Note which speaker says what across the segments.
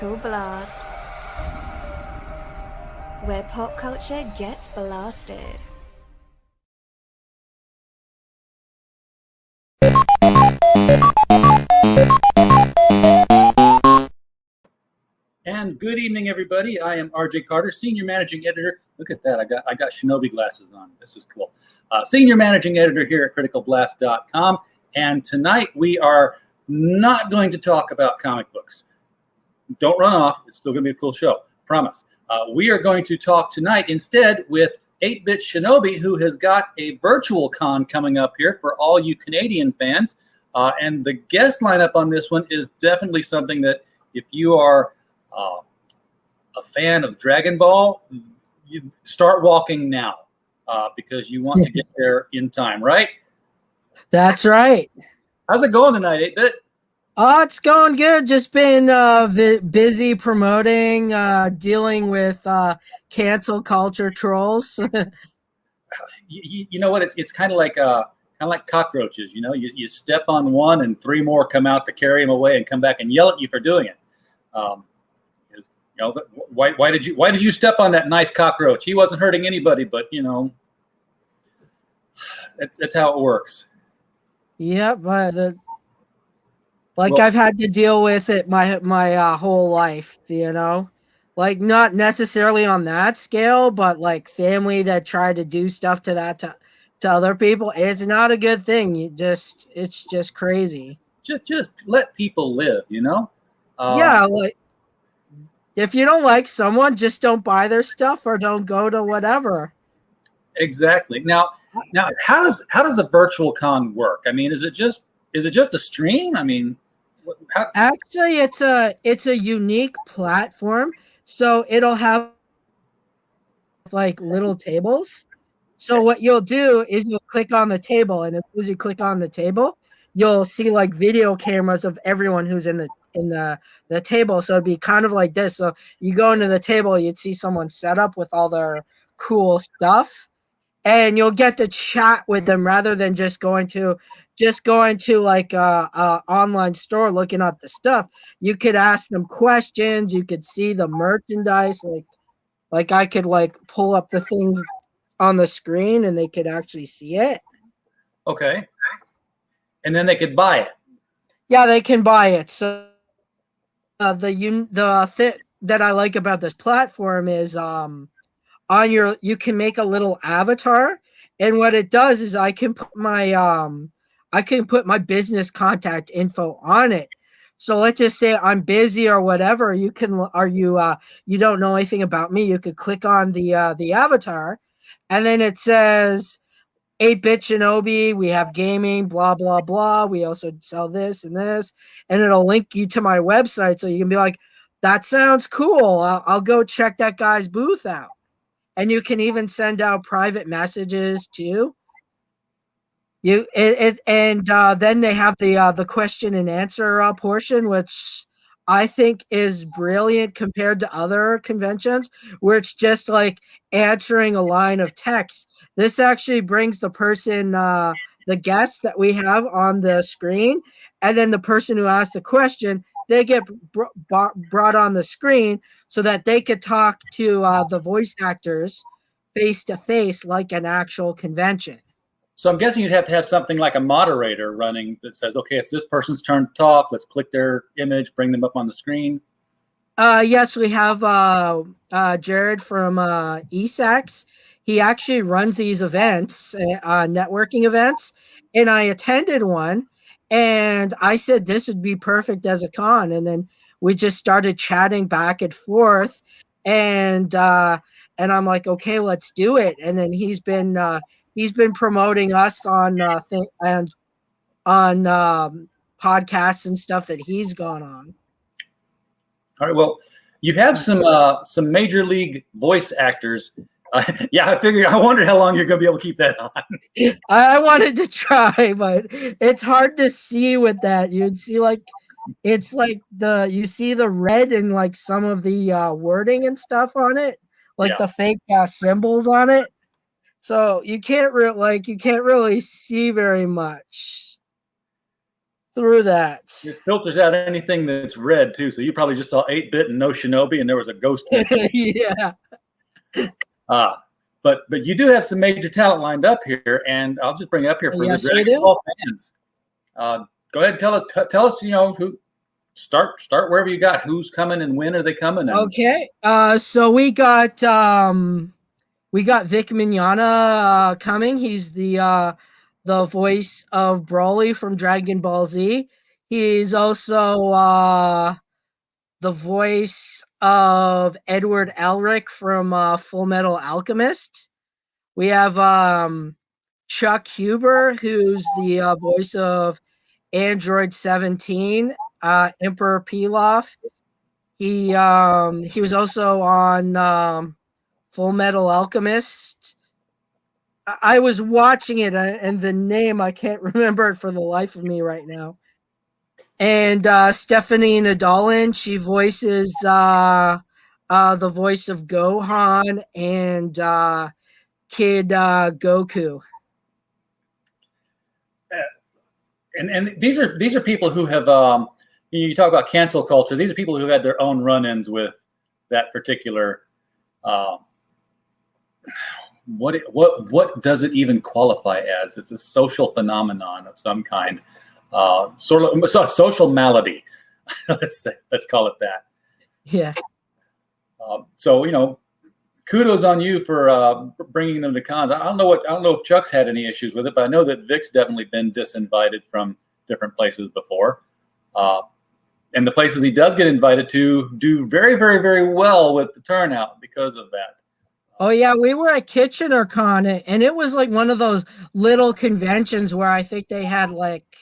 Speaker 1: Critical Blast, where pop culture gets blasted.
Speaker 2: And good evening, everybody. I am RJ Carter, Senior Managing Editor. Look at that. I got Shinobi glasses on. This is cool. Senior Managing Editor here at criticalblast.com. And tonight we are not going to talk about comic books. Don't run off. It's still going to be a cool show. Promise. We are going to talk tonight instead with 8-Bit Shinobi, who has got a virtual con coming up here for all you Canadian fans. And the guest lineup on this one is definitely something that if you are a fan of Dragon Ball, you start walking now because you want to get there in time, right?
Speaker 3: That's right.
Speaker 2: How's it going tonight, 8-Bit?
Speaker 3: Oh, it's going good. Just been busy promoting, dealing with cancel culture trolls.
Speaker 2: You know what? It's kind of like cockroaches. You know, you step on one and 3 more come out to carry them away and come back and yell at you for doing it. You know, why did you step on that nice cockroach? He wasn't hurting anybody, but you know, that's how it works.
Speaker 3: Yep, I've had to deal with it my whole life. You know, like not necessarily on that scale, but like family that try to do stuff to other people. It's not a good thing. It's just crazy.
Speaker 2: Just let people live. You know.
Speaker 3: Yeah, like. If you don't like someone, just don't buy their stuff or don't go to whatever.
Speaker 2: Exactly. Now, how does a virtual con work? I mean, is it just a stream? I mean,
Speaker 3: actually, it's a unique platform. So it'll have like little tables. So what you'll do is you'll click on the table, and as you click on the table, you'll see like video cameras of everyone who's in the table. So it'd be kind of like this. So you go into the table, you'd see someone set up with all their cool stuff, and you'll get to chat with them rather than just going to like a online store looking at the stuff. You could ask them questions. You could see the merchandise. Like I could like pull up the thing on the screen and they could actually see it.
Speaker 2: Okay. And then they could buy it.
Speaker 3: Yeah, they can buy it. So the thing that I like about this platform is you can make a little avatar, and what it does is I can put my business contact info on it. So let's just say I'm busy or whatever. You don't know anything about me. You could click on the avatar, and then it says 8-Bit Shinobi, we have gaming, blah, blah, blah. We also sell this and this. And it'll link you to my website. So you can be like, that sounds cool. I'll go check that guy's booth out. And you can even send out private messages too. Then they have the question and answer portion, which I think is brilliant compared to other conventions where it's just like answering a line of text. This actually brings the person, the guest that we have on the screen, and then the person who asked the question, they get brought on the screen so that they could talk to the voice actors face to face like an actual convention.
Speaker 2: So I'm guessing you'd have to have something like a moderator running that says, okay, it's this person's turn to talk. Let's click their image, bring them up on the screen.
Speaker 3: Yes, we have Jared from ESAX. He actually runs these events, networking events, and I attended one, and I said this would be perfect as a con, and then we just started chatting back and forth, and I'm like, okay, let's do it, and then he's been promoting us on podcasts and stuff that he's gone on.
Speaker 2: All right. Well, you have some major league voice actors. Yeah, I wondered how long you're going to be able to keep that on.
Speaker 3: I wanted to try, but it's hard to see with that. You'd see it's like you see the red and like some of the wording and stuff on it, like the fake symbols on it. So you can't really see very much. through that.
Speaker 2: It filters out anything that's red too. So you probably just saw 8-bit and no Shinobi, and there was a ghost missing.
Speaker 3: Yeah.
Speaker 2: But you do have some major talent lined up here, and I'll just bring it up here for
Speaker 3: Yes,
Speaker 2: the Dragon Ball fans. Go ahead and tell us, who start wherever you got. Who's coming and when are they coming? And
Speaker 3: Okay. So we got Vic Mignogna coming. He's the voice of Broly from Dragon Ball Z. He's also the voice of Edward Elric from Full Metal Alchemist. We have Chuck Huber, who's the voice of Android 17, Emperor Pilaf. He was also on Full Metal Alchemist. I was watching it, and the name I can't remember it for the life of me right now. And Stephanie Nadolin, she voices the voice of Gohan and Kid Goku.
Speaker 2: And these are people who have you talk about cancel culture. These are people who had their own run-ins with that particular. What does it even qualify as? It's a social phenomenon of some kind, sort of a social malady. let's call it that.
Speaker 3: Yeah.
Speaker 2: So kudos on you for bringing them to cons. I don't know if Chuck's had any issues with it, but I know that Vic's definitely been disinvited from different places before. And the places he does get invited to do very, very, very well with the turnout because of that.
Speaker 3: Oh yeah, we were at KitchenerCon, and it was like one of those little conventions where I think they had like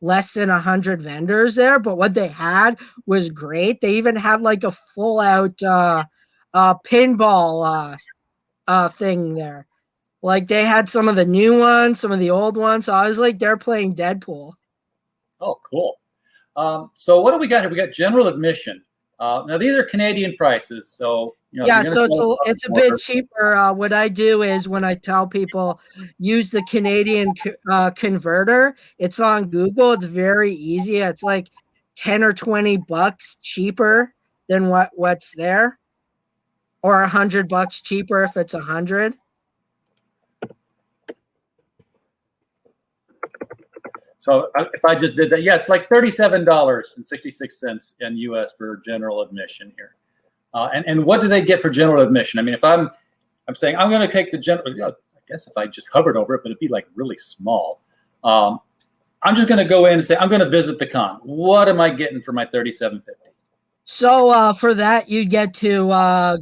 Speaker 3: less than 100 vendors there, but what they had was great. They even had like a full out pinball thing there. Like they had some of the new ones, some of the old ones. So I was like, they're playing Deadpool.
Speaker 2: Oh, cool. So what do we got here? We got general admission. Now these are Canadian prices, so
Speaker 3: yeah, so it's a bit cheaper. What I do is when I tell people use the Canadian converter, it's on Google. It's very easy. It's like $10 or $20 cheaper than what's there, or $100 cheaper if it's 100.
Speaker 2: So if I just did that, yes, like $37.66 in US for general admission here. And what do they get for general admission? I mean, if I'm saying I'm going to take the general, I guess if I just hovered over it, but it'd be like really small. I'm just going to go in and say I'm going to visit the con. What am I getting for my $37.50?
Speaker 3: So for that, you get to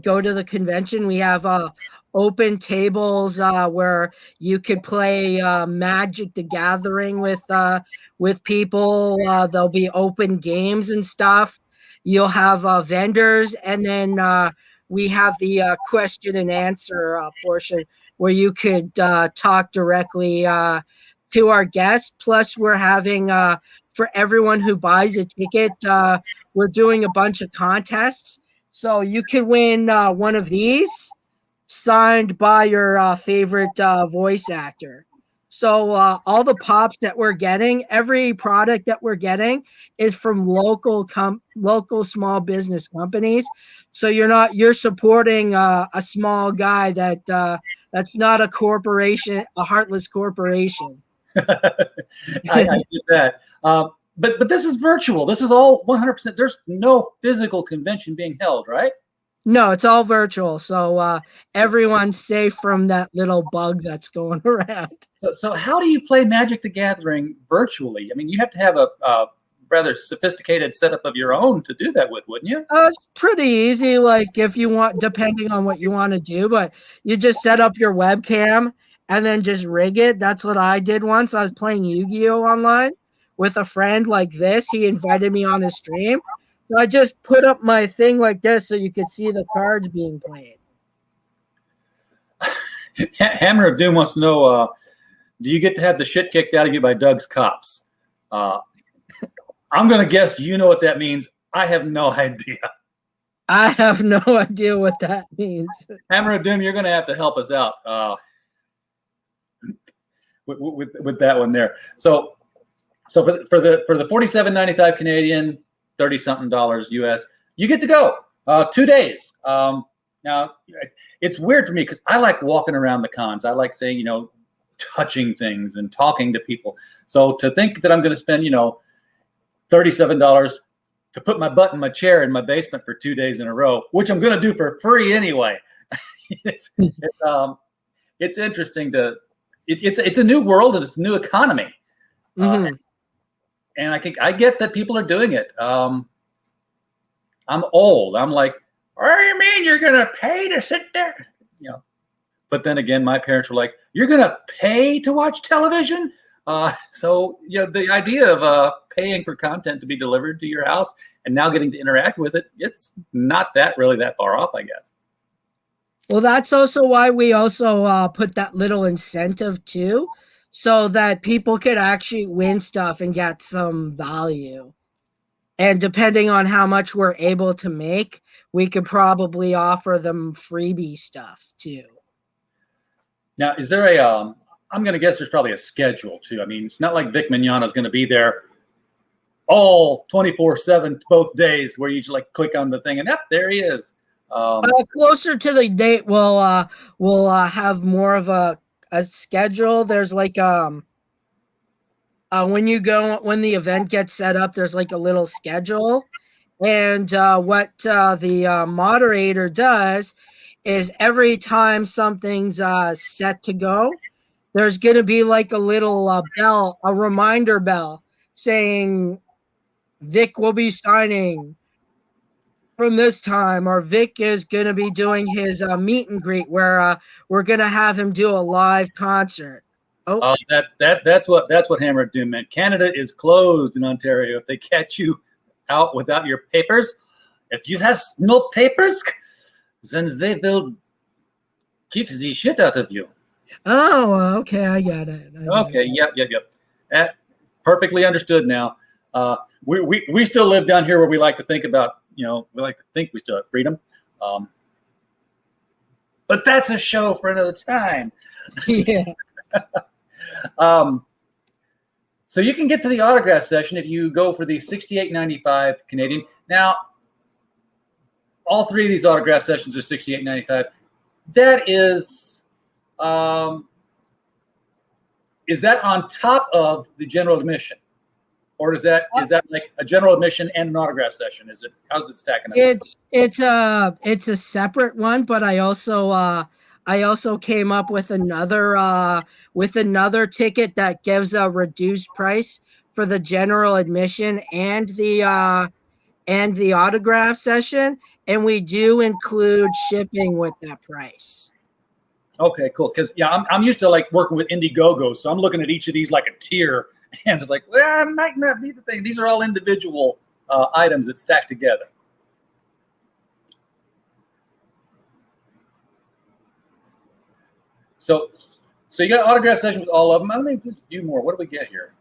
Speaker 3: go to the convention. We have open tables where you could play Magic the Gathering with people. There'll be open games and stuff. You'll have vendors, and then we have the question and answer portion where you could talk directly to our guests. Plus, we're having for everyone who buys a ticket, we're doing a bunch of contests. So you could win one of these signed by your favorite voice actor. So all the pops that we're getting, every product that we're getting is from local small business companies. So you're supporting a small guy that's not a corporation, a heartless corporation.
Speaker 2: I get that. But this is virtual. This is all 100%. There's no physical convention being held, right?
Speaker 3: No, it's all virtual. So everyone's safe from that little bug that's going around.
Speaker 2: So how do you play Magic the Gathering virtually? I mean, you have to have a rather sophisticated setup of your own to do that with, wouldn't you?
Speaker 3: It's pretty easy, like if you want, depending on what you want to do, but you just set up your webcam and then just rig it. That's what I did once. I was playing Yu-Gi-Oh! Online with a friend like this. He invited me on his stream. So I just put up my thing like this so you could see the cards being played.
Speaker 2: Hammer of Doom wants to know, do you get to have the shit kicked out of you by Doug's cops? I'm going to guess you know what that means. I have no idea.
Speaker 3: I have no idea what that means.
Speaker 2: Hammer of Doom, you're going to have to help us out with that one there. So So for the $47.95 Canadian, 30 something dollars US, you get to go 2 days. Now it's weird for me because I like walking around the cons. I like saying, touching things and talking to people. So to think that I'm going to spend, $37 to put my butt in my chair in my basement for 2 days in a row, which I'm going to do for free anyway. It's interesting it's a new world and it's a new economy.
Speaker 3: Mm-hmm.
Speaker 2: And I get that people are doing it. I'm old. I'm like, what do you mean you're going to pay to sit there? But then again, my parents were like, you're going to pay to watch television? So the idea of paying for content to be delivered to your house and now getting to interact with it, it's not really that far off, I guess.
Speaker 3: Well, that's also why we also put that little incentive too, so that people could actually win stuff and get some value. And depending on how much we're able to make, we could probably offer them freebie stuff too.
Speaker 2: Now, is there I'm going to guess there's probably a schedule too. I mean, it's not like Vic Mignogna is going to be there all 24/7 both days where you just like click on the thing and there he is.
Speaker 3: Closer to the date, we'll have more of a schedule. There's like when the event gets set up, there's like a little schedule, and what the moderator does is every time something's set to go, there's gonna be like a little bell, a reminder bell saying Vic will be signing from this time, or Vic is going to be doing his meet and greet where we're going to have him do a live concert.
Speaker 2: Oh, that's what Hammer of Doom meant. Canada is closed in Ontario. If they catch you out without your papers, if you have no papers, then they will keep the shit out of you.
Speaker 3: Oh, okay, I got it.
Speaker 2: Yep. Perfectly understood now. We still live down here where we like to think about, we like to think we still have freedom. But that's a show for another time.
Speaker 3: Yeah.
Speaker 2: So you can get to the autograph session if you go for the $68.95 Canadian. Now, all three of these autograph sessions are $68.95. That is that on top of the general admission? Or is that like a general admission and an autograph session? How's it stacking up?
Speaker 3: It's a separate one, but I also came up with another ticket that gives a reduced price for the general admission and the autograph session, and we do include shipping with that price.
Speaker 2: Okay, cool. Because I'm used to like working with Indiegogo, so I'm looking at each of these like a tier. And it's like, well, it might not be the thing. These are all individual items that stack together. So you got autograph sessions with all of them. Let me just do more. What do we get here?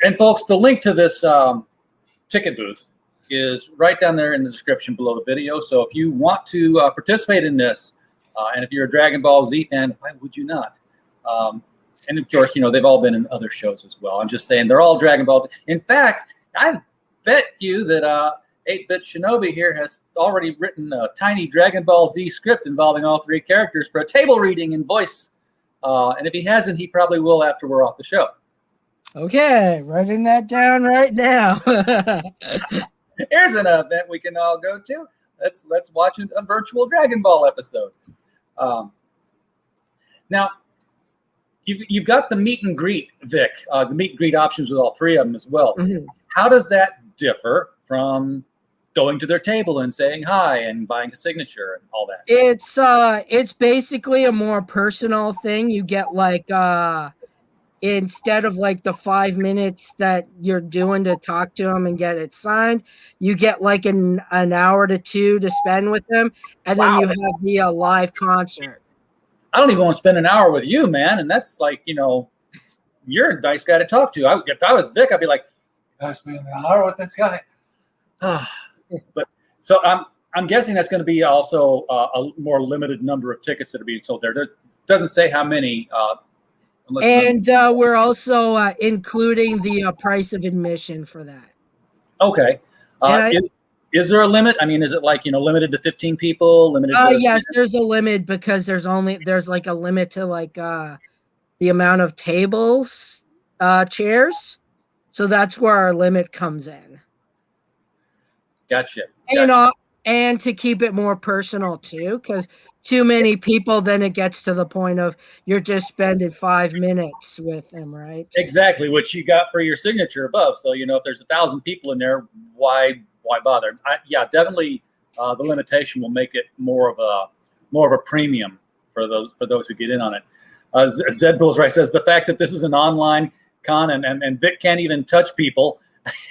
Speaker 2: And folks, the link to this ticket booth is right down there in the description below the video. So if you want to participate in this, and if you're a Dragon Ball Z fan, why would you not? And of course, they've all been in other shows as well. I'm just saying they're all Dragon Balls. In fact, I bet you that 8-Bit Shinobi here has already written a tiny Dragon Ball Z script involving all three characters for a table reading in voice. And if he hasn't, he probably will after we're off the show.
Speaker 3: Okay, writing that down right now.
Speaker 2: Here's an event we can all go to. Let's watch a virtual Dragon Ball episode. Now, you've got the meet and greet, Vic, the meet and greet options with all three of them as well. Mm-hmm. How does that differ from going to their table and saying hi and buying a signature and all that?
Speaker 3: It's basically a more personal thing. You get like instead of like the 5 minutes that you're doing to talk to them and get it signed, you get like an hour to 2 to spend with them, and then you have the live concert.
Speaker 2: I don't even want to spend an hour with you, man. And that's like, you're a nice guy to talk to. If I was Vic, I'd be like, I spend an hour with this guy. But so I'm guessing that's going to be also a more limited number of tickets that are being sold there. There doesn't say how many
Speaker 3: And we're also including the price of admission for that.
Speaker 2: Okay.
Speaker 3: And
Speaker 2: Is there a limit? I mean, is it like, limited to 15 people, limited to
Speaker 3: yes, there's a limit because there's like a limit to like the amount of tables, chairs. So that's where our limit comes in.
Speaker 2: Gotcha.
Speaker 3: And to keep it more personal too, because too many people, then it gets to the point of you're just spending 5 minutes with them, right?
Speaker 2: Exactly, which you got for your signature above. So, if there's 1,000 people in there, why bother? Definitely, the limitation will make it more of a premium for those who get in on it. Zed Bulls right says the fact that this is an online con and Vic can't even touch people,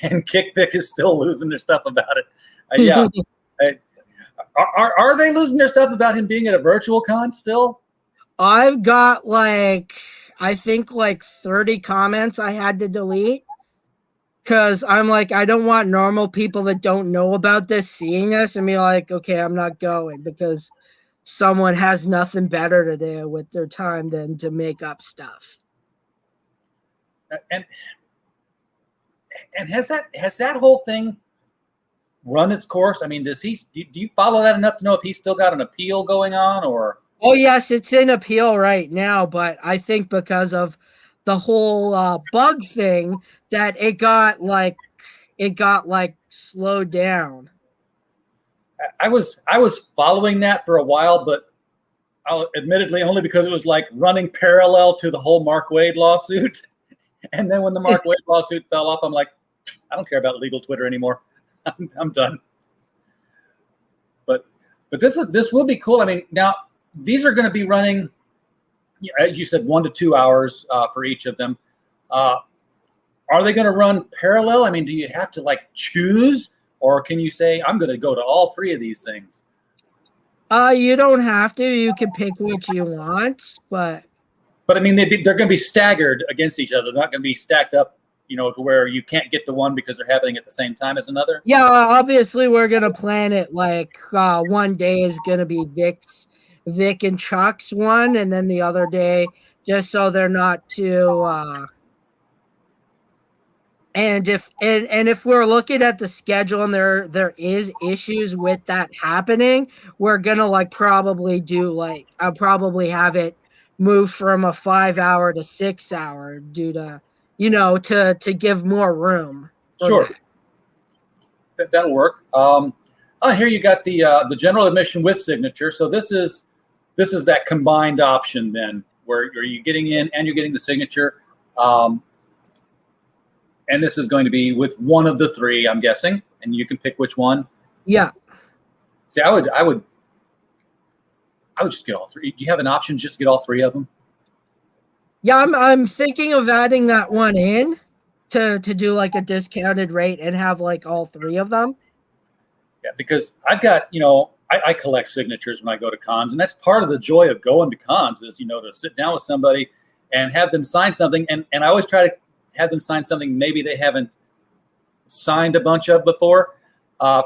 Speaker 2: and Kick Vic is still losing their stuff about it. Are they losing their stuff about him being at a virtual con still?
Speaker 3: I've got I think 30 comments I had to delete because I'm like, I don't want normal people that don't know about this seeing us and be like, okay, I'm not going because someone has nothing better to do with their time than to make up stuff.
Speaker 2: And has that whole thing run its course? I mean, do you follow that enough to know if he's still got an appeal going on, or?
Speaker 3: Oh yes, it's in appeal right now, but I think because of the whole bug thing that it got slowed down.
Speaker 2: I was following that for a while, but admittedly only because it was like running parallel to the whole Mark Wade lawsuit. And then when the Mark Wade lawsuit fell off, I'm like, I don't care about legal Twitter anymore. I'm done. But this will be cool. I mean, now these are going to be running, as you said, 1 to 2 hours for each of them. Are they going to run parallel? I mean, do you have to choose, or can you say I'm going to go to all 3 of these things?
Speaker 3: You don't have to. You can pick which you want, but
Speaker 2: I mean, they're going to be staggered against each other. They're not going to be stacked up, to where you can't get to one because they're happening at the same time as another.
Speaker 3: Yeah, obviously we're gonna plan it one day is gonna be Vic and Chuck's one, and then the other day, just so they're not too. And if we're looking at the schedule and there is issues with that happening, we're gonna probably do I'll probably have it move from a 5-hour to 6-hour due to to give more room.
Speaker 2: Sure, that'll work. Here you got the general admission with signature. So this is that combined option then, where you're getting in and you're getting the signature. And this is going to be with one of the 3, I'm guessing, and you can pick which one.
Speaker 3: Yeah.
Speaker 2: See, I would just get all 3. Do you have an option just to get all 3 of them?
Speaker 3: Yeah, I'm thinking of adding that one in to do a discounted rate and have all 3 of them.
Speaker 2: Yeah, because I've got, I collect signatures when I go to cons, and that's part of the joy of going to cons is, to sit down with somebody and have them sign something. And I always try to have them sign something maybe they haven't signed a bunch of before. I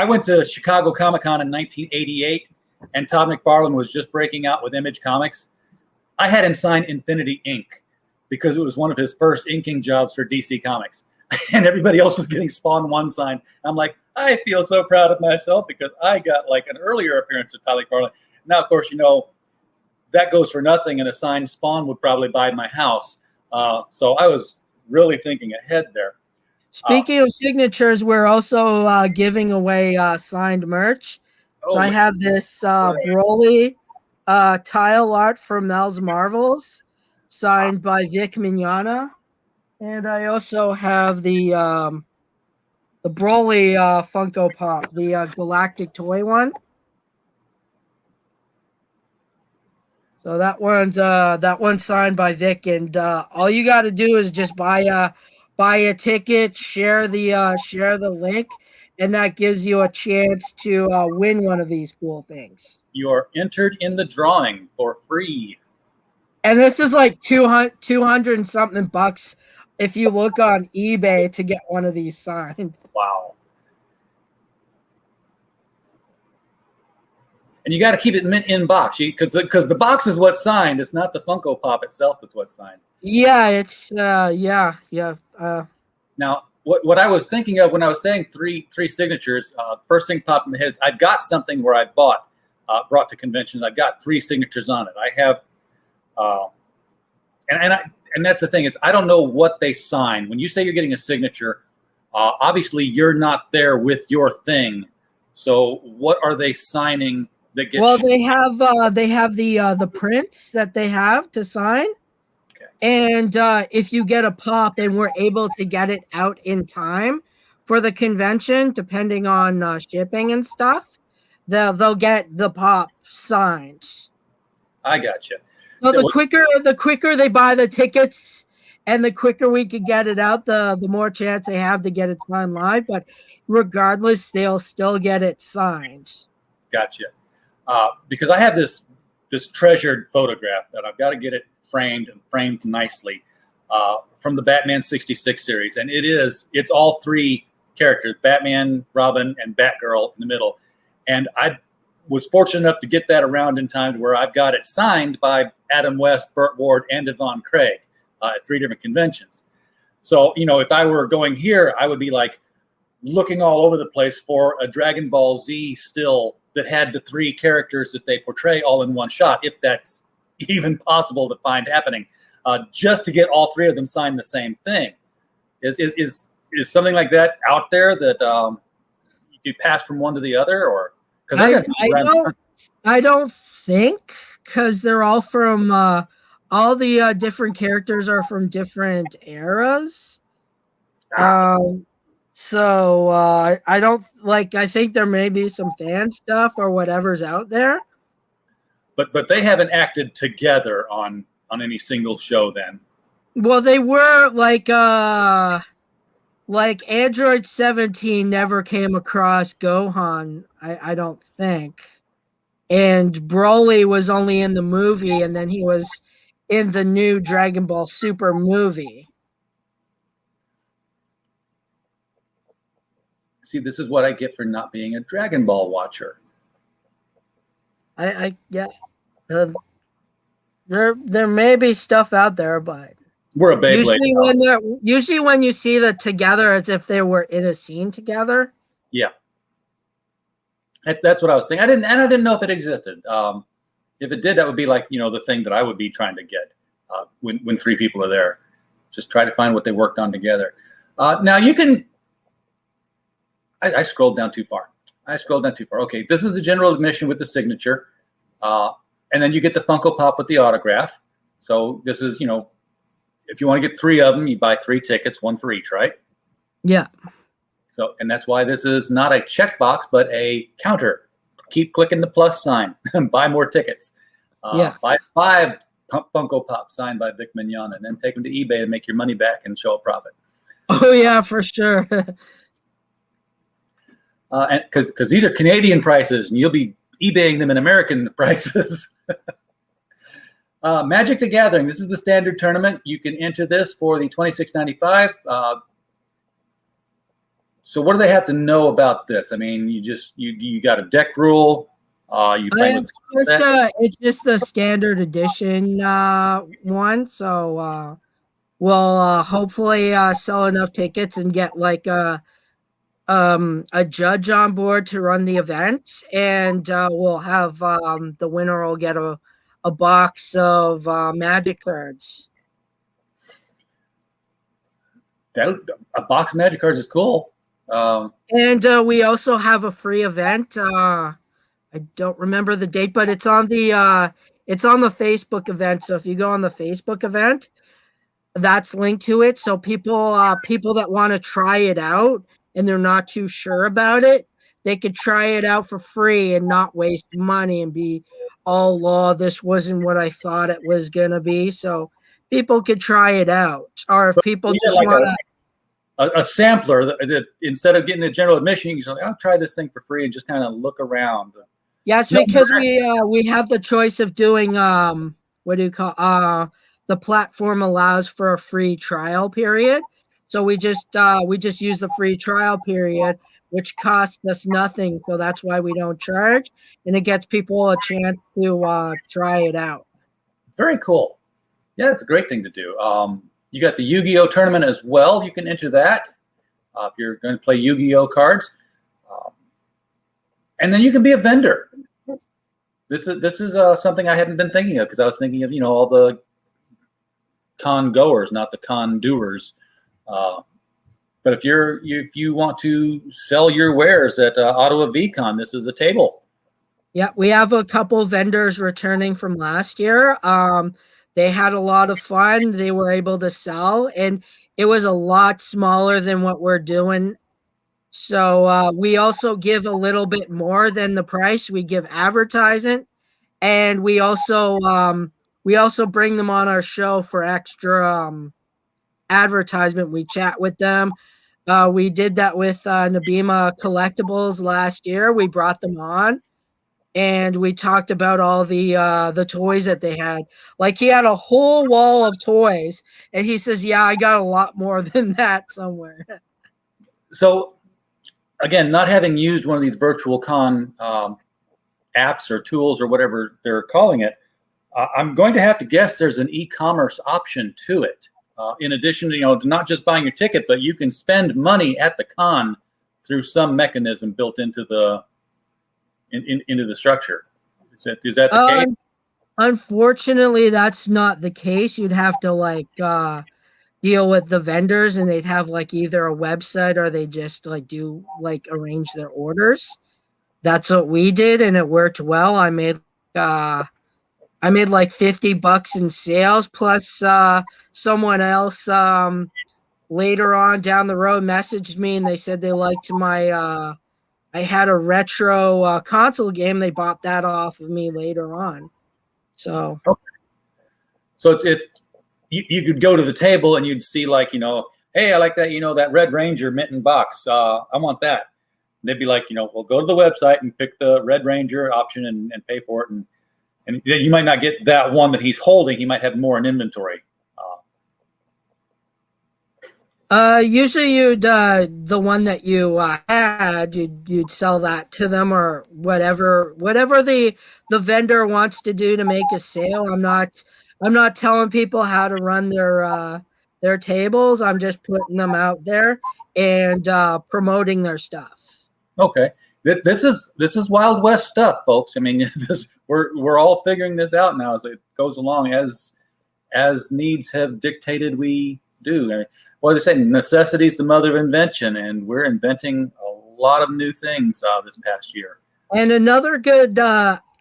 Speaker 2: went to Chicago Comic-Con in 1988, and Todd McFarlane was just breaking out with Image Comics. I had him sign Infinity Inc. because it was one of his first inking jobs for DC Comics. And everybody else was getting Spawn 1 signed. I'm like, I feel so proud of myself because I got an earlier appearance of Todd McFarlane. Now, of course, that goes for nothing, and a signed Spawn would probably buy my house. So I was really thinking ahead there.
Speaker 3: Speaking of signatures, we're also giving away signed merch. So I have this Broly tile art from Mel's Marvels, signed by Vic Mignogna, and I also have the Broly Funko Pop, the Galactic toy one. So that one's signed by Vic, and all you got to do is just buy a ticket, share the link, and that gives you a chance to win one of these cool things.
Speaker 2: You are entered in the drawing for free.
Speaker 3: And this is 200 and something bucks if you look on eBay to get one of these signed.
Speaker 2: Wow. And you got to keep it in box because the box is what's signed. It's not the Funko Pop itself that's what's signed.
Speaker 3: Yeah, it's yeah.
Speaker 2: Now, what I was thinking of when I was saying three signatures, first thing popped in my head is I've got something where I brought to conventions. I've got 3 signatures on it. I have, and that's the thing is I don't know what they sign. When you say you're getting a signature, obviously you're not there with your thing. So what are they signing that gets?
Speaker 3: Well, they have the prints that they have to sign. And if you get a pop and we're able to get it out in time for the convention, depending on shipping and stuff, they'll get the pop signed.
Speaker 2: I got you.
Speaker 3: So the quicker they buy the tickets and the quicker we can get it out, the more chance they have to get it signed live. But regardless, they'll still get it signed.
Speaker 2: Gotcha. Because I have this treasured photograph that I've got to get it framed nicely from the Batman 66 series. And it's all 3 characters, Batman, Robin, and Batgirl in the middle. And I was fortunate enough to get that around in time to where I've got it signed by Adam West, Burt Ward, and Yvonne Craig at 3 different conventions. So, if I were going here, I would be like looking all over the place for a Dragon Ball Z still that had the 3 characters that they portray all in one shot, if that's even possible to find happening, just to get all 3 of them sign the same thing. Is something like that out there that you could pass from one to the other, or because
Speaker 3: I don't think, because they're all from all the different characters are from different eras. So I don't I think there may be some fan stuff or whatever's out there.
Speaker 2: But they haven't acted together on any single show then.
Speaker 3: Well, they were like Android 17 never came across Gohan, I don't think. And Broly was only in the movie, and then he was in the new Dragon Ball Super movie.
Speaker 2: See, this is what I get for not being a Dragon Ball watcher.
Speaker 3: There may be stuff out there, but
Speaker 2: we're a Beyblade.
Speaker 3: Usually when you see the together, as if they were in a scene together.
Speaker 2: Yeah, that's what I was thinking. I didn't know if it existed. If it did, that would be like the thing that I would be trying to get when 3 people are there. Just try to find what they worked on together. Now you can. I scrolled down too far. Okay, this is the general admission with the signature. And then you get the Funko Pop with the autograph. So this is, if you want to get 3 of them, you buy 3 tickets, 1 for each, right?
Speaker 3: Yeah.
Speaker 2: So, and that's why this is not a checkbox, but a counter. Keep clicking the plus sign and buy more tickets. Buy 5 Funko Pops signed by Vic Mignogna, and then take them to eBay and make your money back and show a profit.
Speaker 3: Oh, yeah, for sure.
Speaker 2: And because these are Canadian prices, and you'll be eBaying them in American prices. Magic the Gathering. This is the standard tournament. You can enter this for the $26.95. So what do they have to know about this? I mean, you got a deck rule.
Speaker 3: It's just the standard edition one. So we'll hopefully sell enough tickets and get a judge on board to run the event, and we'll have the winner will get a box of Magic cards.
Speaker 2: A box of Magic cards is cool.
Speaker 3: And we also have a free event. I don't remember the date, but it's on the Facebook event. So if you go on the Facebook event, that's linked to it. So people that want to try it out and they're not too sure about it, they could try it out for free and not waste money and be, oh, law, this wasn't what I thought it was going to be. So people could try it out. Or if people just want
Speaker 2: a sampler that instead of getting the general admission, you can say, I'll try this thing for free and just kind of look around.
Speaker 3: Yes, because we have the choice of doing what do you call the platform allows for a free trial period. So we just use the free trial period, which costs us nothing. So that's why we don't charge, and it gets people a chance to try it out.
Speaker 2: Very cool. Yeah, it's a great thing to do. You got the Yu-Gi-Oh tournament as well. You can enter that if you're going to play Yu-Gi-Oh cards, and then you can be a vendor. This is something I hadn't been thinking of, because I was thinking of all the con goers, not the con doers. But if you want to sell your wares at Ottowa VCon, this is a table.
Speaker 3: Yeah, we have a couple vendors returning from last year. They had a lot of fun. They were able to sell, and it was a lot smaller than what we're doing. So we also give a little bit more than the price. We give advertising, and we also bring them on our show for extra advertisement. We chat with them. We did that with Nabima Collectibles last year. We brought them on, and we talked about all the toys that they had. Like, he had a whole wall of toys, and he says, "Yeah, I got a lot more than that somewhere."
Speaker 2: So, again, not having used one of these virtual con apps or tools or whatever they're calling it, I'm going to have to guess there's an e-commerce option to it. In addition to not just buying your ticket, but you can spend money at the con through some mechanism built into the into the structure. Is that the case?
Speaker 3: Unfortunately, that's not the case. You'd have to deal with the vendors, and they'd have either a website, or they just arrange their orders. That's what we did, and it worked well. I made like $50 in sales, plus someone else later on down the road messaged me, and they said they liked my I had a retro console game. They bought that off of me later on. So
Speaker 2: it's you could go to the table and you'd see hey, I like that that Red Ranger mitten box. I want that. And they'd be like, well, go to the website and pick the Red Ranger option and pay for it. And then you might not get that one that he's holding. He might have more in inventory.
Speaker 3: Usually you'd the one that you had, you'd sell that to them, or whatever the vendor wants to do to make a sale. I'm not telling people how to run their tables. I'm just putting them out there and promoting their stuff.
Speaker 2: Okay. This is Wild West stuff, folks. I mean, we're all figuring this out now as it goes along, as needs have dictated we do. I mean, well, they say necessity is the mother of invention, and we're inventing a lot of new things this past year.
Speaker 3: And another good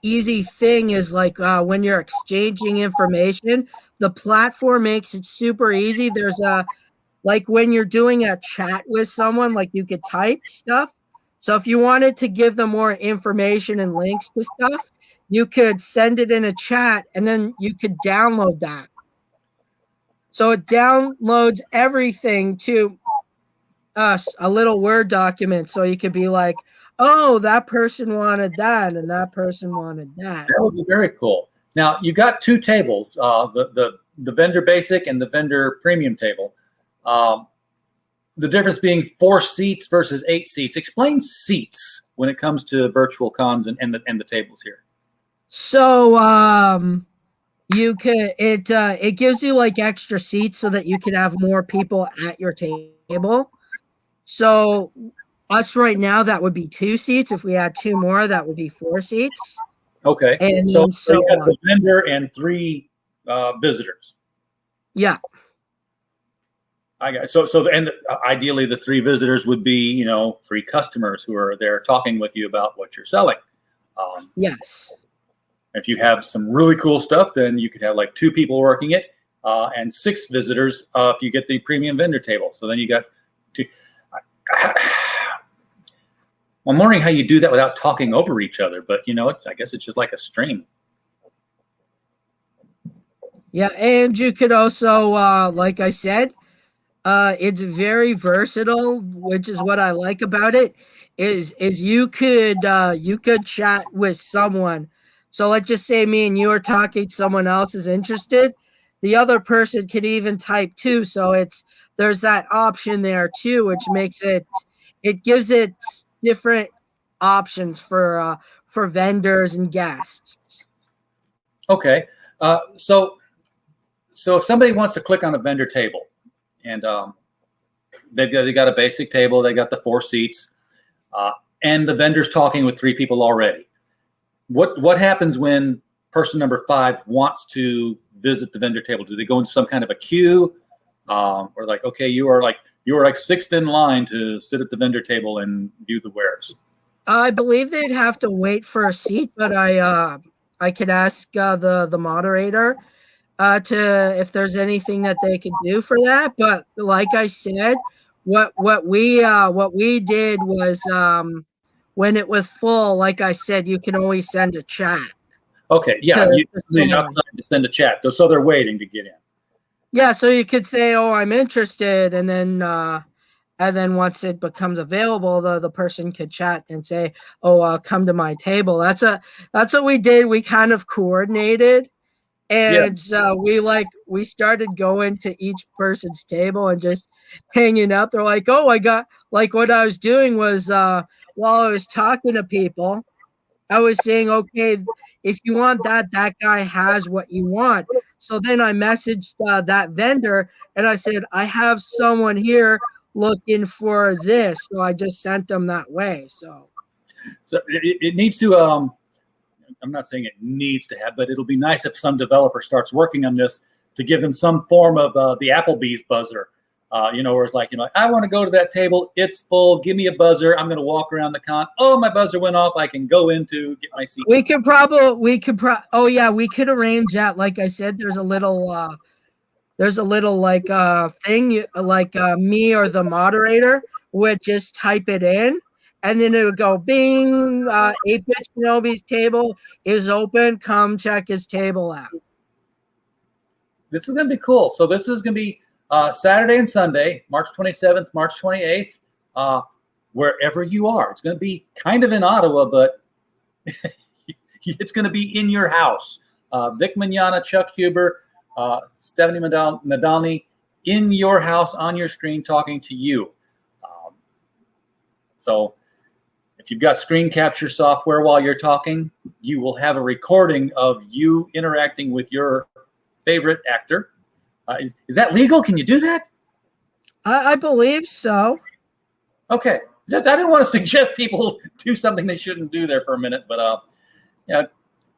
Speaker 3: easy thing is when you're exchanging information, the platform makes it super easy. There's when you're doing a chat with someone, you could type stuff. So if you wanted to give them more information and links to stuff, you could send it in a chat, and then you could download that. So it downloads everything to us, a little Word document. So you could be like, oh, that person wanted that, and that person wanted that.
Speaker 2: That would be very cool. Now, you got two tables, the vendor basic and the vendor premium table. The difference being 4 seats versus 8 seats. Explain seats when it comes to virtual cons and the tables here.
Speaker 3: So you can it gives you extra seats so that you can have more people at your table. So us right now, that would be 2 seats. If we had 2 more, that would be 4 seats.
Speaker 2: Okay.
Speaker 3: And
Speaker 2: so you have the vendor and 3 visitors.
Speaker 3: Yeah.
Speaker 2: I got so and ideally the 3 visitors would be 3 customers who are there talking with you about what you're selling.
Speaker 3: Yes.
Speaker 2: If you have some really cool stuff, then you could have 2 people working it and 6 visitors if you get the premium vendor table. So then you got 2. I'm wondering how you do that without talking over each other, but I guess it's just like a stream.
Speaker 3: Yeah, and you could also, like I said, it's very versatile, which is what I like about it. Is you could chat with someone. So let's just say me and you are talking, someone else is interested. The other person could even type too. So there's that option there too, which makes it it gives it different options for vendors and guests.
Speaker 2: Okay. So if somebody wants to click on a vendor table, and they got a basic table, they got the 4 seats, and the vendor's talking with 3 people already. What happens when person number 5 wants to visit the vendor table? Do they go into some kind of a queue, or like, okay, you are like 6th in line to sit at the vendor table and view the wares?
Speaker 3: I believe they'd have to wait for a seat, but I could ask the moderator to if there's anything that they could do for that. But like I said, what we did was when it was full, like I said, you can always send a chat.
Speaker 2: Okay, yeah,
Speaker 3: to
Speaker 2: you need outside to send a chat, so they're waiting to get in.
Speaker 3: Yeah, so you could say, "Oh, I'm interested," and then once it becomes available, the person could chat and say, "Oh, come to my table." That's what we did. We kind of coordinated, and we started going to each person's table and just hanging out. They're like, "Oh, I got," like what I was doing was while I was talking to people, I was saying, "Okay, if you want that guy has what you want." So then I messaged that vendor and I said, "I have someone here looking for this." So I just sent them that way. So
Speaker 2: it needs to. I'm not saying it needs to have, but it'll be nice if some developer starts working on this to give them some form of the Applebee's buzzer. Where it's like, I want to go to that table. It's full. Give me a buzzer. I'm going to walk around the con. Oh, my buzzer went off. I can go in to get my seat.
Speaker 3: we could arrange that. Like I said, there's a little like thing like me or the moderator would just type it in, and then it would go bing, 8-bit Shinobi's table is open. Come check his table out.
Speaker 2: This is going to be cool. So this is going to be Saturday and Sunday, March 27th, March 28th, wherever you are. It's going to be kind of in Ottawa, but it's going to be in your house. Vic Mignogna, Chuck Huber, Stephanie Nadalny in your house on your screen talking to you. So if you've got screen capture software while you're talking, you will have a recording of you interacting with your favorite actor. Is that legal? Can you do that?
Speaker 3: I believe so.
Speaker 2: Okay. I didn't want to suggest people do something they shouldn't do there for a minute, but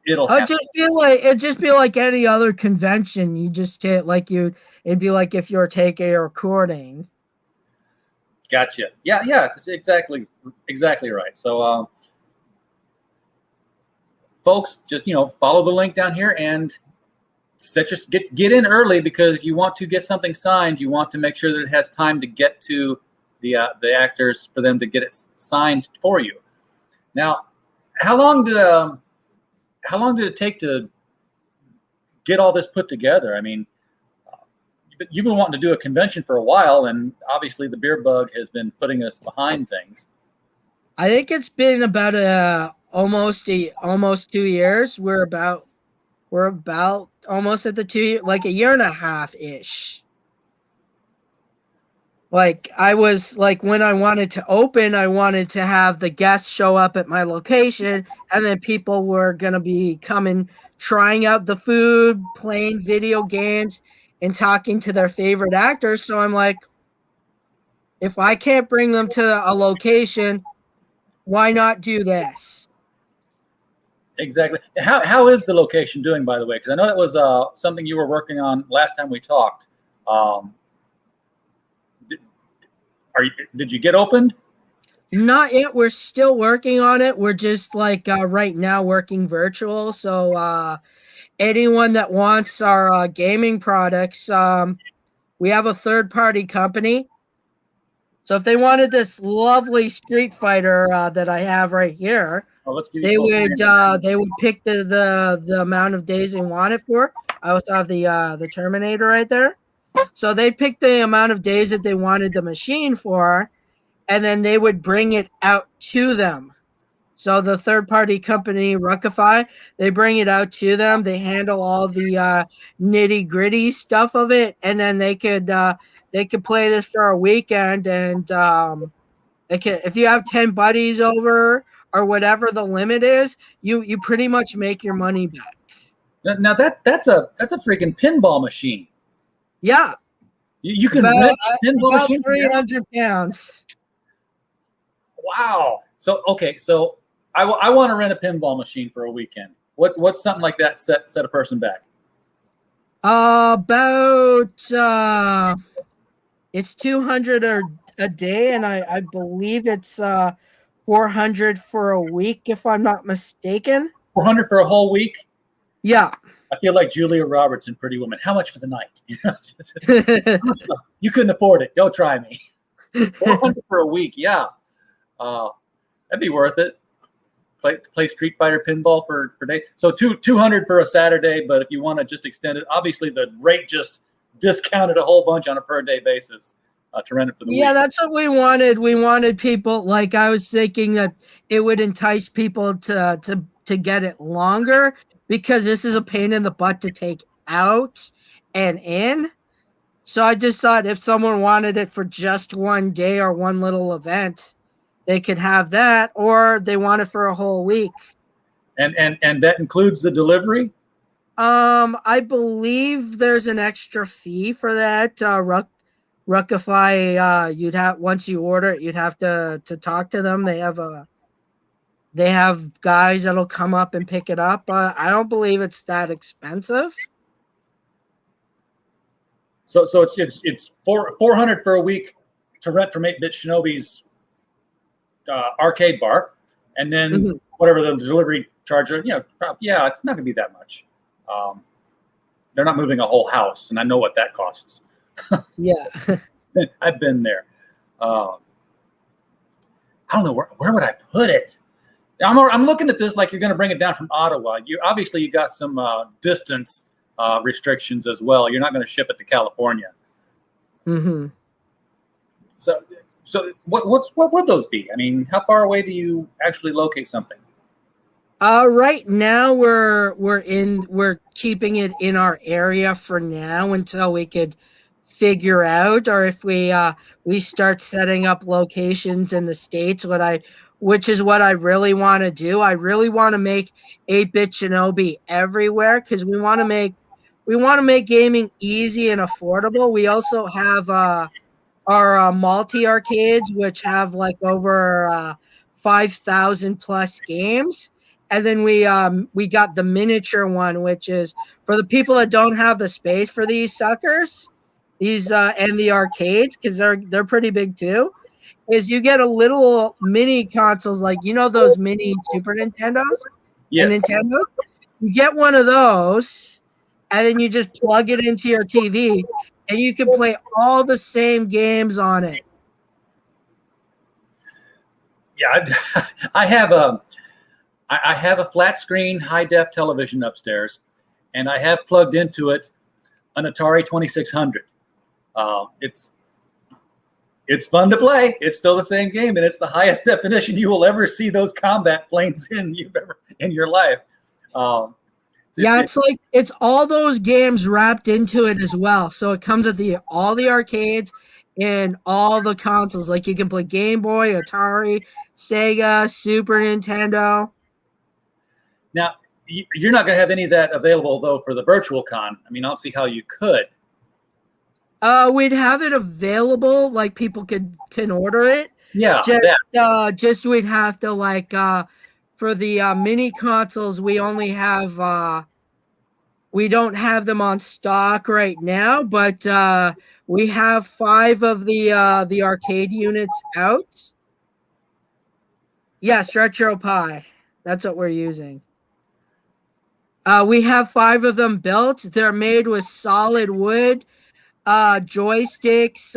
Speaker 2: it'll happen.
Speaker 3: It'd just be like any other convention. You just it'd be like if you're taking a recording.
Speaker 2: Gotcha. Yeah, it's exactly right. So folks, just follow the link down here and get in early, because if you want to get something signed, you want to make sure that it has time to get to the actors for them to get it signed for you. Now, how long did it take to get all this put together? I mean, you've been wanting to do a convention for a while, and obviously the beer bug has been putting us behind things.
Speaker 3: I think it's been about almost 2 years. We're about almost at the 2 year, like a year and a half ish. Like I was like, when I wanted to open, I wanted to have the guests show up at my location, and then people were going to be coming, trying out the food, playing video games, and talking to their favorite actors. So I'm like, if I can't bring them to a location, why not do this?
Speaker 2: Exactly. How is the location doing, by the way? Because I know that was something you were working on last time we talked. Did you get opened?
Speaker 3: Not yet. We're still working on it. We're just like right now working virtual. So anyone that wants our gaming products, we have a third-party company. So if they wanted this lovely Street Fighter that I have right here, they would pick the amount of days they want it for. I also have the Terminator right there. So they picked the amount of days that they wanted the machine for, and then they would bring it out to them. So the third-party company, Ruckify, they bring it out to them. They handle all the nitty-gritty stuff of it, and then they could play this for a weekend and If you have 10 buddies over or whatever the limit is, you pretty much make your money back.
Speaker 2: Now that's a freaking pinball machine.
Speaker 3: Yeah,
Speaker 2: You can rent a pinball
Speaker 3: about
Speaker 2: machine.
Speaker 3: 300 pounds.
Speaker 2: Wow. So okay, so I want to rent a pinball machine for a weekend. What's something like that set a person back?
Speaker 3: About it's 200 a day, and I believe it's 400 for a week, if I'm not mistaken.
Speaker 2: 400 for a whole week?
Speaker 3: Yeah.
Speaker 2: I feel like Julia Roberts in Pretty Woman. How much for the night? You couldn't afford it. Go try me. 400 for a week. Yeah. That'd be worth it. Play Street Fighter pinball for day. So 200 for a Saturday, but if you want to just extend it, obviously the rate just discounted a whole bunch on a per day basis to rent it for the week.
Speaker 3: Yeah, that's what we wanted. We wanted people, like, I was thinking that it would entice people to get it longer, because this is a pain in the butt to take out and in. So I just thought if someone wanted it for just one day or one little event, they could have that, or they want it for a whole week.
Speaker 2: And that includes the delivery?
Speaker 3: I believe there's an extra fee for that. Ruckify, you'd have, once you order it, you'd have to talk to them. They have guys that'll come up and pick it up. I don't believe it's that expensive.
Speaker 2: So it's 400 for a week to rent from 8-Bit Shinobi's arcade bar, and then whatever the delivery charge, it's not going to be that much. They're not moving a whole house, and I know what that costs.
Speaker 3: Yeah.
Speaker 2: I've been there. I don't know where would I put it. I'm looking at this like you're going to bring it down from Ottowa. You got some distance restrictions as well. You're not going to ship it to California.
Speaker 3: Mm-hmm.
Speaker 2: So what would those be? I mean, how far away do you actually locate something?
Speaker 3: Right now we're keeping it in our area for now until we could figure out, or if we start setting up locations in the States, which is what I really want to do. I really want to make 8-Bit Shinobi everywhere, because we want to make gaming easy and affordable. We also have our multi arcades, which have like over 5,000 plus games. And then we got the miniature one, which is for the people that don't have the space for these suckers, and the arcades, because they're pretty big too. Is you get a little mini consoles, like those mini Super Nintendos.
Speaker 2: Yes.
Speaker 3: And Nintendo. You get one of those, and then you just plug it into your TV, and you can play all the same games on it.
Speaker 2: Yeah, I have a flat screen high def television upstairs, and I have plugged into it an Atari 2600. It's fun to play. It's still the same game, and it's the highest definition you will ever see those combat planes you've ever in your life.
Speaker 3: It's all those games wrapped into it as well. So it comes with all the arcades and all the consoles. Like you can play Game Boy, Atari, Sega, Super Nintendo.
Speaker 2: Now, you're not going to have any of that available, though, for the virtual con. I mean, I don't see how you could.
Speaker 3: We'd have it available, like people can order it.
Speaker 2: Yeah.
Speaker 3: Just we'd have to for the mini consoles, we only have we don't have them on stock right now, but we have 5 of the arcade units out. Yes, RetroPie. That's what we're using. We have 5 of them built. They're made with solid wood. Joysticks.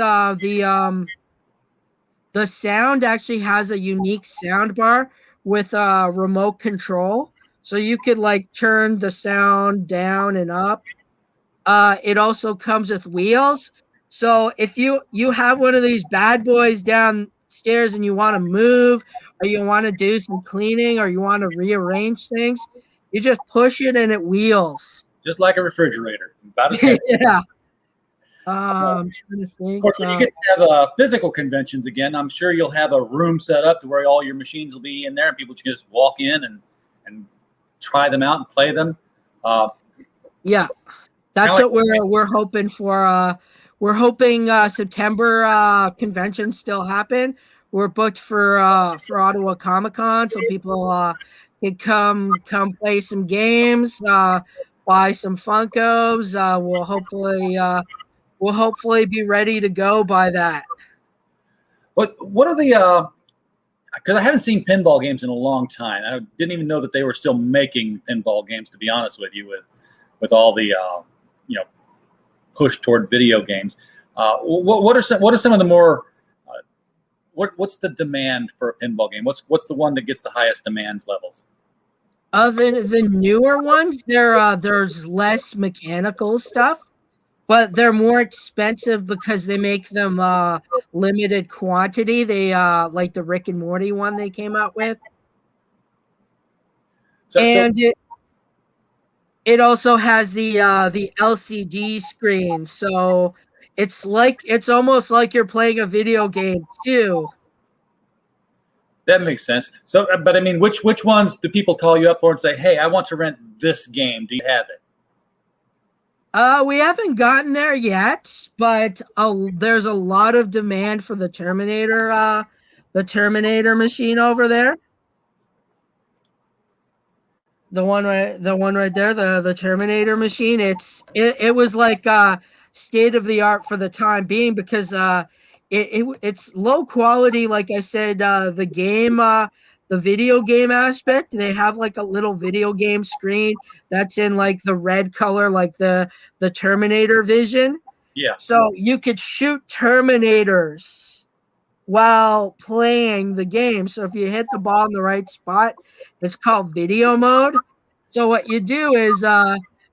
Speaker 3: The sound actually has a unique sound bar with a remote control, so you could turn the sound down and up. It also comes with wheels, so if you have one of these bad boys downstairs and you want to move, or you want to do some cleaning, or you want to rearrange things, you just push it and it wheels.
Speaker 2: Just like a refrigerator.
Speaker 3: Yeah. I'm trying to
Speaker 2: Of
Speaker 3: think.
Speaker 2: course, when you get to have physical conventions again, I'm sure you'll have a room set up to where all your machines will be in there, and people can just walk in and try them out and play them.
Speaker 3: Yeah, that's
Speaker 2: Kinda
Speaker 3: what we're hoping for. We're hoping September conventions still happen. We're booked for Ottawa Comic Con, so people can come play some games, buy some Funkos. We'll hopefully be ready to go by that.
Speaker 2: what are the because I haven't seen pinball games in a long time. I didn't even know that they were still making pinball games. To be honest with you, with all the you know push toward video games, what are some of the more what's the demand for a pinball game? What's the one that gets the highest demands levels?
Speaker 3: The newer ones, there's less mechanical stuff, but they're more expensive because they make them limited quantity. They like the Rick and Morty one they came out with. And it also has the LCD screen, so it's almost like you're playing a video game too.
Speaker 2: That makes sense. So, but I mean, which ones do people call you up for and say, "Hey, I want to rent this game. Do you have it?"
Speaker 3: We haven't gotten there yet, but there's a lot of demand for the Terminator machine over there. The one right there, the Terminator machine. It was like state of the art for the time being because it's low quality. Like I said, the video game aspect. They have like a little video game screen that's in like the red color, like the Terminator vision.
Speaker 2: Yeah.
Speaker 3: So you could shoot Terminators while playing the game. So if you hit the ball in the right spot, it's called video mode. So what you do is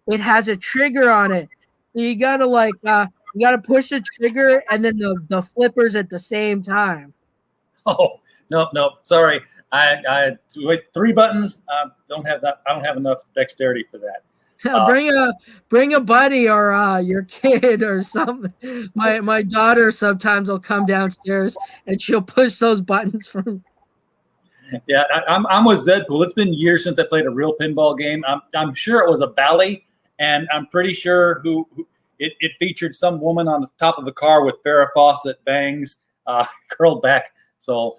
Speaker 3: it has a trigger on it. So you gotta push the trigger and then the flippers at the same time.
Speaker 2: Oh no, sorry. I wait, 3 buttons. Don't have that. I don't have enough dexterity for that.
Speaker 3: Bring a buddy or your kid or something. My daughter sometimes will come downstairs and she'll push those buttons from.
Speaker 2: Yeah, I'm with Zedpool. It's been years since I played a real pinball game. I'm sure it was a Bally, and I'm pretty sure it featured some woman on the top of the car with Farrah Fawcett bangs curled back. So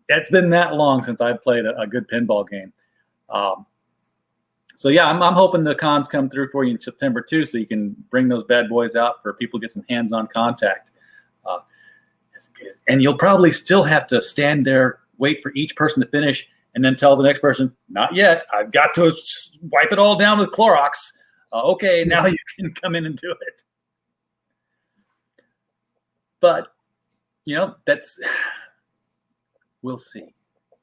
Speaker 2: it's been that long since I've played a good pinball game. So yeah, I'm hoping the cons come through for you in September too, so you can bring those bad boys out for people to get some hands-on contact. And you'll probably still have to stand there, wait for each person to finish, and then tell the next person, "Not yet. I've got to wipe it all down with Clorox." Okay, now you can come in and do it. But we'll see.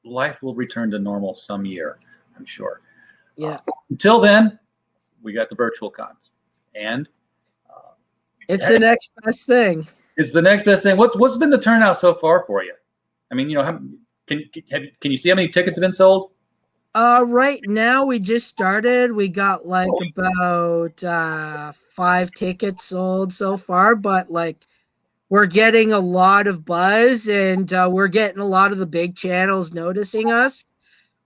Speaker 2: Life will return to normal some year, I'm sure.
Speaker 3: Yeah.
Speaker 2: Until then, we got the virtual cons, and
Speaker 3: it's the next best thing.
Speaker 2: It's the next best thing. What's been the turnout so far for you? I mean, can you see how many tickets have been sold?
Speaker 3: Right now we just started. We got like about 5 tickets sold so far, but like we're getting a lot of buzz, and we're getting a lot of the big channels noticing us.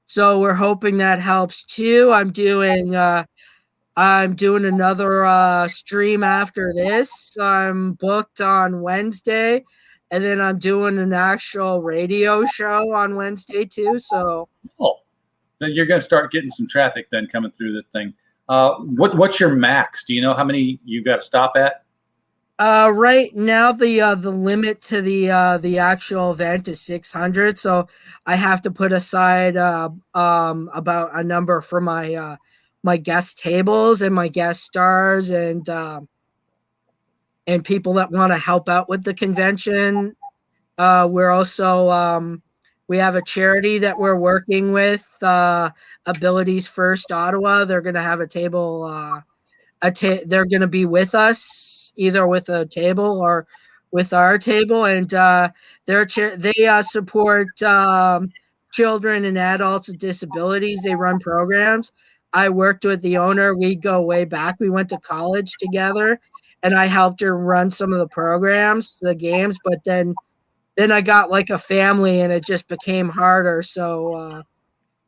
Speaker 3: So we're hoping that helps too. I'm doing another stream after this. I'm booked on Wednesday, and then I'm doing an actual radio show on Wednesday too. So
Speaker 2: then you're going to start getting some traffic then coming through this thing. What's your max? Do you know how many you got to stop at?
Speaker 3: Right now the limit to the actual event is 600, so I have to put aside about a number for my my guest tables and my guest stars and people that want to help out with the convention. We're also we have a charity that we're working with, Abilities First Ottawa. They're going to have a table. They're going to be with us either with a table or with our table, and they support children and adults with disabilities. They run programs. I worked with the owner. We go way back. We went to college together, and I helped her run some of the programs, the games. But then I got like a family, and it just became harder. So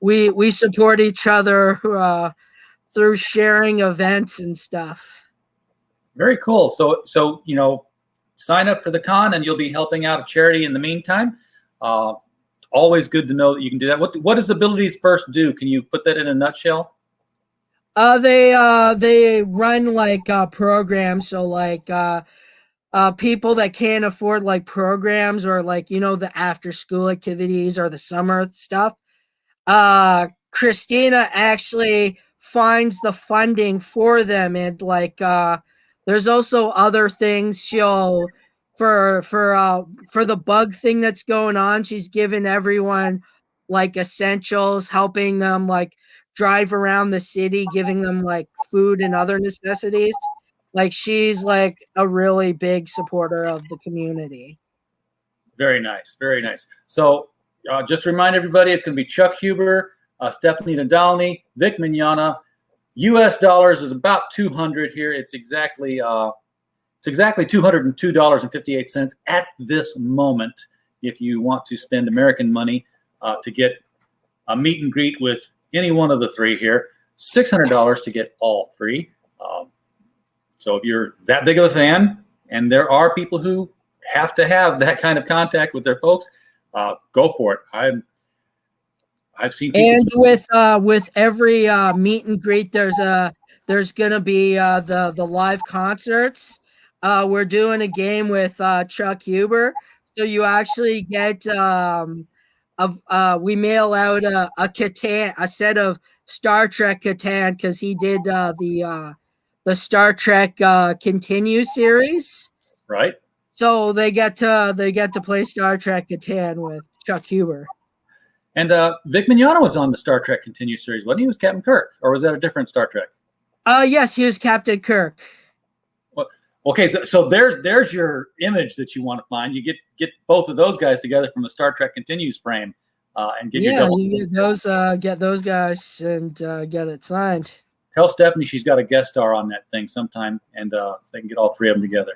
Speaker 3: we support each other through sharing events and stuff.
Speaker 2: Very cool. So sign up for the con, and you'll be helping out a charity in the meantime. Always good to know that you can do that. What does Abilities First do? Can you put that in a nutshell?
Speaker 3: They run like programs, so like people that can't afford like programs, or like the after school activities or the summer stuff. Christina actually finds the funding for them, and like there's also other things she'll for the bug thing that's going on. She's given everyone like essentials, helping them like drive around the city, giving them like food and other necessities. Like she's like a really big supporter of the community.
Speaker 2: Very nice, very nice. So just to remind everybody, it's going to be Chuck Huber, Stephanie Nadalny, Vic Mignogna. U.S. dollars is about 200 here. It's exactly $202.58 at this moment. If you want to spend American money to get a meet and greet with any one of the three here, $600 to get all three. So if you're that big of a fan, and there are people who have to have that kind of contact with their folks, go for it. I've seen people.
Speaker 3: And with every meet and greet, there's gonna be the live concerts. We're doing a game with Chuck Huber, so you actually get we mail out a Catan, a set of Star Trek Catan, because he did the Star Trek Continue series.
Speaker 2: Right.
Speaker 3: So they get to play Star Trek Catan with Chuck Huber.
Speaker 2: And Vic Mignogna was on the Star Trek Continue series, wasn't he? Was Captain Kirk, or was that a different Star Trek?
Speaker 3: Yes, he was Captain Kirk.
Speaker 2: Well, okay, so there's your image that you want to find. You get both of those guys together from the Star Trek Continues frame, and get your double.
Speaker 3: You get those guys and get it signed.
Speaker 2: Tell Stephanie she's got a guest star on that thing sometime, and so they can get all three of them together.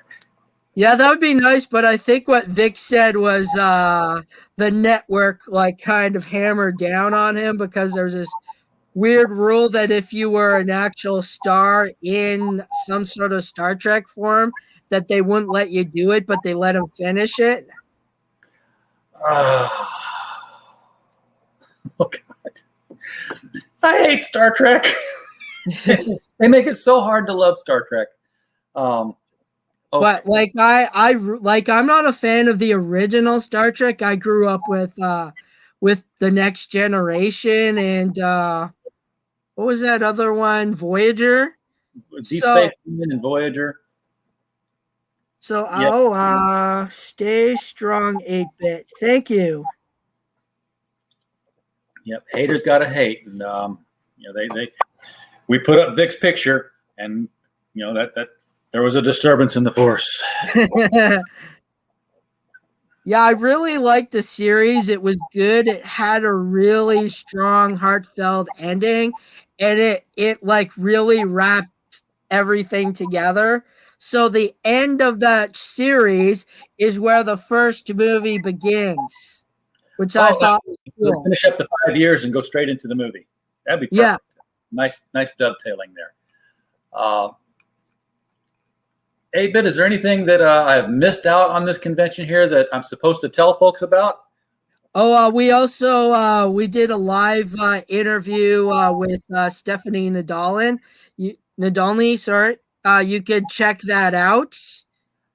Speaker 3: Yeah, that would be nice, but I think what Vic said was the network like kind of hammered down on him, because there's this weird rule that if you were an actual star in some sort of Star Trek form, that they wouldn't let you do it, but they let him finish it.
Speaker 2: Oh God, I hate Star Trek. They make it so hard to love Star Trek.
Speaker 3: But like I'm not a fan of the original Star Trek. I grew up with the Next Generation and what was that other one? Voyager.
Speaker 2: Deep Space Nine and Voyager.
Speaker 3: So yep. Stay strong, 8-bit. Thank you.
Speaker 2: Yep, haters gotta hate, and we put up Vic's picture, and that there was a disturbance in the force.
Speaker 3: Yeah, I really liked the series. It was good. It had a really strong, heartfelt ending, and it like really wrapped everything together. So the end of that series is where the first movie begins, which I thought was cool.
Speaker 2: Finish up the 5 years and go straight into the movie. That'd be perfect. Yeah. Nice dovetailing there. 8-bit, is there anything that I have missed out on this convention here that I'm supposed to tell folks about?
Speaker 3: Oh, we also we did a live interview with Stephanie Nadalny. Sorry. You could check that out.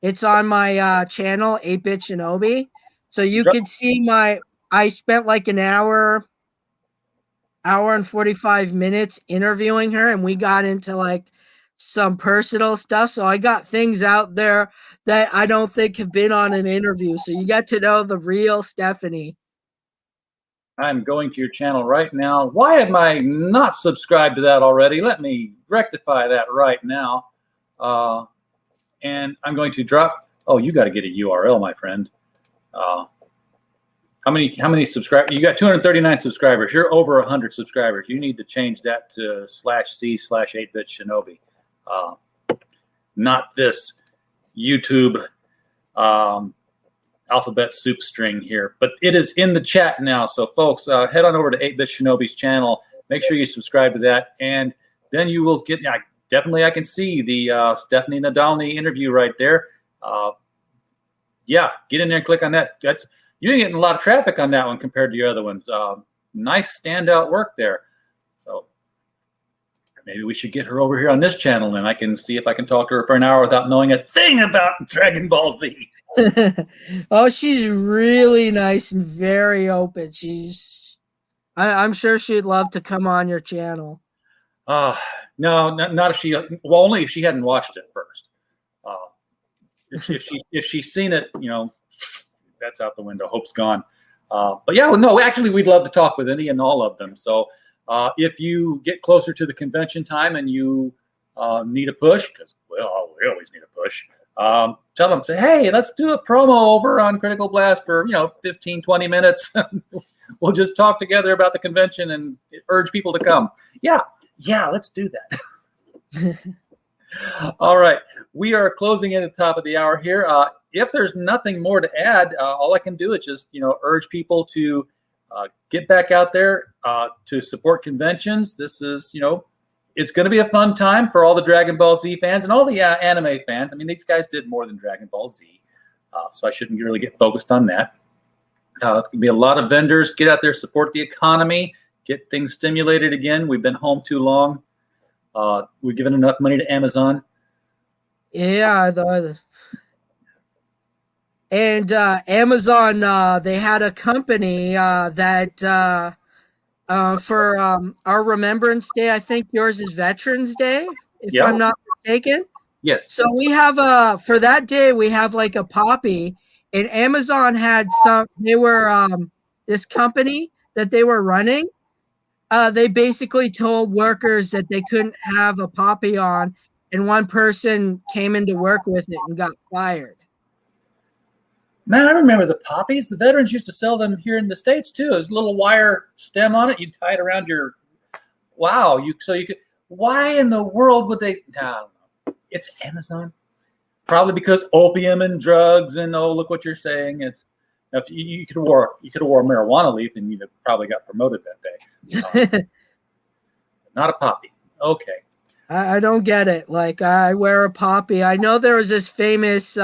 Speaker 3: It's on my channel, 8-bit Shinobi. So you could see I spent like an hour and 45 minutes interviewing her, and we got into like some personal stuff. So I got things out there that I don't think have been on an interview. So you get to know the real Stephanie.
Speaker 2: I'm going to your channel right now. Why am I not subscribed to that already? Let me rectify that right now. And I'm going to drop. Oh, you got to get a URL, my friend. How many subscribers? You got 239 subscribers. You're over 100 subscribers. You need to change that to /C/8-bit Shinobi. not this YouTube alphabet soup string here. But it is in the chat now. So, folks, head on over to 8-Bit Shinobi's channel. Make sure you subscribe to that. And then you will get definitely I can see the Stephanie Nadolny interview right there. Yeah, get in there and click on that. You're getting a lot of traffic on that one compared to your other ones. Nice standout work there. So maybe we should get her over here on this channel, and I can see if I can talk to her for an hour without knowing a thing about Dragon Ball Z.
Speaker 3: Oh, she's really nice and very open. I'm sure she'd love to come on your channel.
Speaker 2: No, not if she. Well, only if she hadn't watched it first. If she's seen it, that's out the window. Hope's gone. But yeah, no, actually, we'd love to talk with any and all of them. So if you get closer to the convention time and you need a push, because we always need a push, tell them, say, hey, let's do a promo over on Critical Blast for 15, 20 minutes. We'll just talk together about the convention and urge people to come. Yeah, let's do that. All right. We are closing in at the top of the hour here. If there's nothing more to add, all I can do is just, urge people to get back out there to support conventions. This is, it's going to be a fun time for all the Dragon Ball Z fans and all the anime fans. I mean, these guys did more than Dragon Ball Z, so I shouldn't really get focused on that. It's going to be a lot of vendors. Get out there, support the economy, get things stimulated again. We've been home too long. We've given enough money to Amazon.
Speaker 3: Yeah, Amazon, they had a company that for our Remembrance Day, I think yours is Veterans Day, if I'm not mistaken.
Speaker 2: Yes.
Speaker 3: So we have for that day, we have like a poppy, and Amazon had they were this company that they were running. They basically told workers that they couldn't have a poppy on, and one person came into work with it and got fired.
Speaker 2: Man, I remember the poppies. The veterans used to sell them here in the States too. There's a little wire stem on it. You tie it around your. Wow, so you could. Why in the world would they? No, it's Amazon. Probably because opium and drugs and look what you're saying. It's if you could have wore a marijuana leaf and you'd have probably got promoted that day. Not a poppy. Okay.
Speaker 3: I don't get it. Like, I wear a poppy. I know there was this famous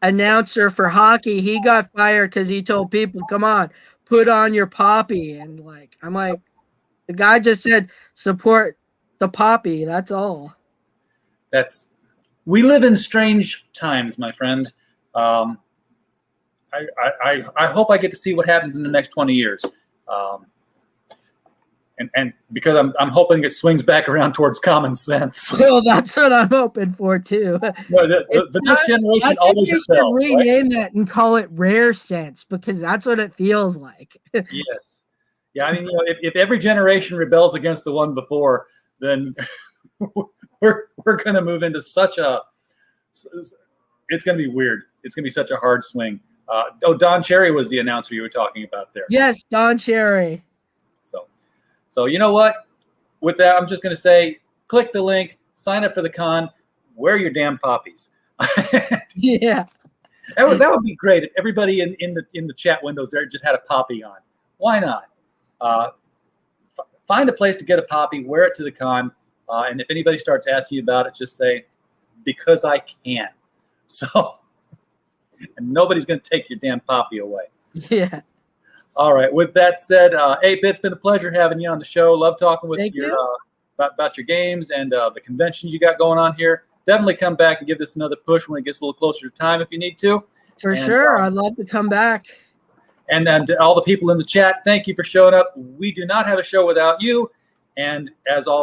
Speaker 3: announcer for hockey. He got fired because he told people, come on, put on your poppy. And I'm like, the guy just said, support the poppy. That's all.
Speaker 2: We live in strange times, my friend. I hope I get to see what happens in the next 20 years. And because I'm hoping it swings back around towards common sense.
Speaker 3: Well, that's what I'm hoping for too.
Speaker 2: No, the next generation always
Speaker 3: should rename that and call it Rare Sense, because that's what it feels like.
Speaker 2: Yes. Yeah, I mean, if every generation rebels against the one before, then we're going to move into such a. It's going to be weird. It's going to be such a hard swing. Don Cherry was the announcer you were talking about there.
Speaker 3: Yes, Don Cherry.
Speaker 2: So you know what? With that, I'm just going to say, click the link, sign up for the con, wear your damn poppies.
Speaker 3: Yeah,
Speaker 2: that would be great if everybody in the chat windows there just had a poppy on. Why not? Find a place to get a poppy, wear it to the con, and if anybody starts asking you about it, just say, because I can. So, and nobody's going to take your damn poppy away.
Speaker 3: Yeah.
Speaker 2: All right. With that said, 8-Bit, it's been a pleasure having you on the show. Love talking with you about your games and the conventions you got going on here. Definitely come back and give this another push when it gets a little closer to time if you need to.
Speaker 3: For sure. I'd love to come back.
Speaker 2: And all the people in the chat, thank you for showing up. We do not have a show without you. And as always,